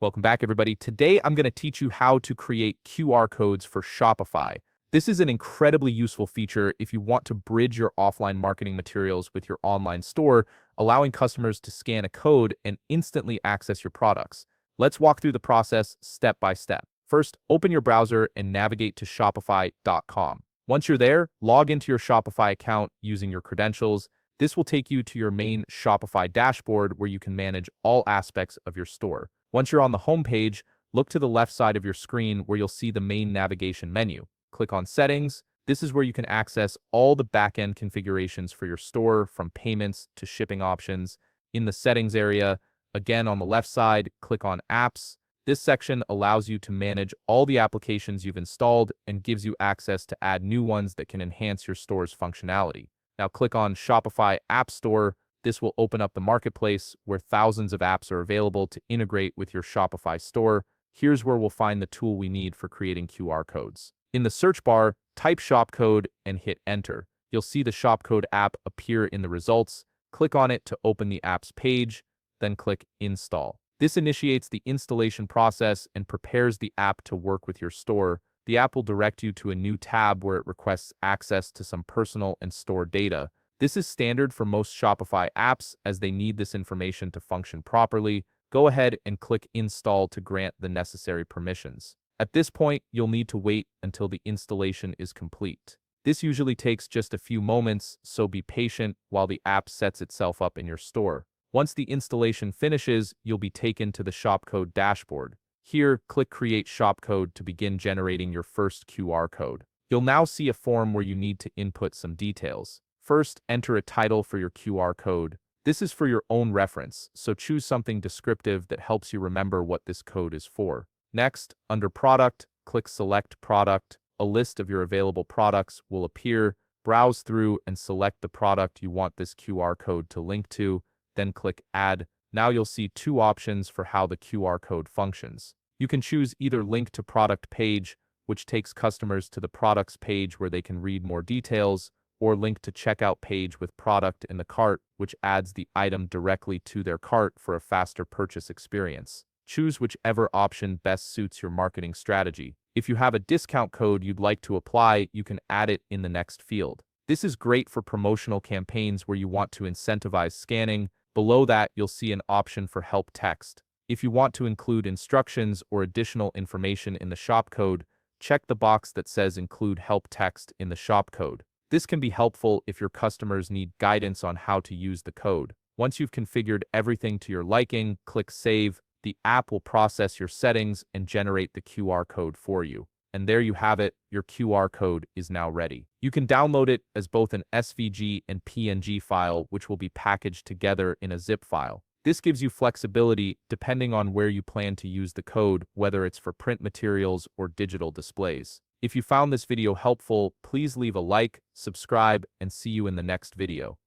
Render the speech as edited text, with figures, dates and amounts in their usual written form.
Welcome back, everybody. Today, I'm going to teach you how to create QR codes for Shopify. This is an incredibly useful feature if you want to bridge your offline marketing materials with your online store, allowing customers to scan a code and instantly access your products. Let's walk through the process step by step. First, open your browser and navigate to shopify.com. Once you're there, log into your Shopify account using your credentials. This will take you to your main Shopify dashboard where you can manage all aspects of your store. Once you're on the home page, look to the left side of your screen where you'll see the main navigation menu. Click on Settings. This is where you can access all the backend configurations for your store, from payments to shipping options. In the Settings area, again on the left side, click on Apps. This section allows you to manage all the applications you've installed and gives you access to add new ones that can enhance your store's functionality. Now click on Shopify App Store. This will open up the marketplace where thousands of apps are available to integrate with your Shopify store. Here's where we'll find the tool we need for creating QR codes. In the search bar, type shopcode and hit enter. You'll see the shopcode app appear in the results. Click on it to open the app's page, then click install. This initiates the installation process and prepares the app to work with your store. The app will direct you to a new tab where it requests access to some personal and store data. This is standard for most Shopify apps as they need this information to function properly. Go ahead and click Install to grant the necessary permissions. At this point, you'll need to wait until the installation is complete. This usually takes just a few moments, so be patient while the app sets itself up in your store. Once the installation finishes, you'll be taken to the Shopcode dashboard. Here, click Create Shopcode to begin generating your first QR code. You'll now see a form where you need to input some details. First, enter a title for your QR code. This is for your own reference, so choose something descriptive that helps you remember what this code is for. Next, under Product, click Select Product. A list of your available products will appear. Browse through and select the product you want this QR code to link to, then click Add. Now you'll see two options for how the QR code functions. You can choose either Link to Product Page, which takes customers to the products page where they can read more details, or Link to Checkout Page with product in the cart, which adds the item directly to their cart for a faster purchase experience. Choose whichever option best suits your marketing strategy. If you have a discount code you'd like to apply, you can add it in the next field. This is great for promotional campaigns where you want to incentivize scanning. Below that, you'll see an option for help text. If you want to include instructions or additional information in the shopcode, check the box that says Include Help Text in the shopcode. This can be helpful if your customers need guidance on how to use the code. Once you've configured everything to your liking, click Save. The app will process your settings and generate the QR code for you. And there you have it, your QR code is now ready. You can download it as both an SVG and PNG file, which will be packaged together in a zip file. This gives you flexibility depending on where you plan to use the code, whether it's for print materials or digital displays. If you found this video helpful, please leave a like, subscribe, and see you in the next video.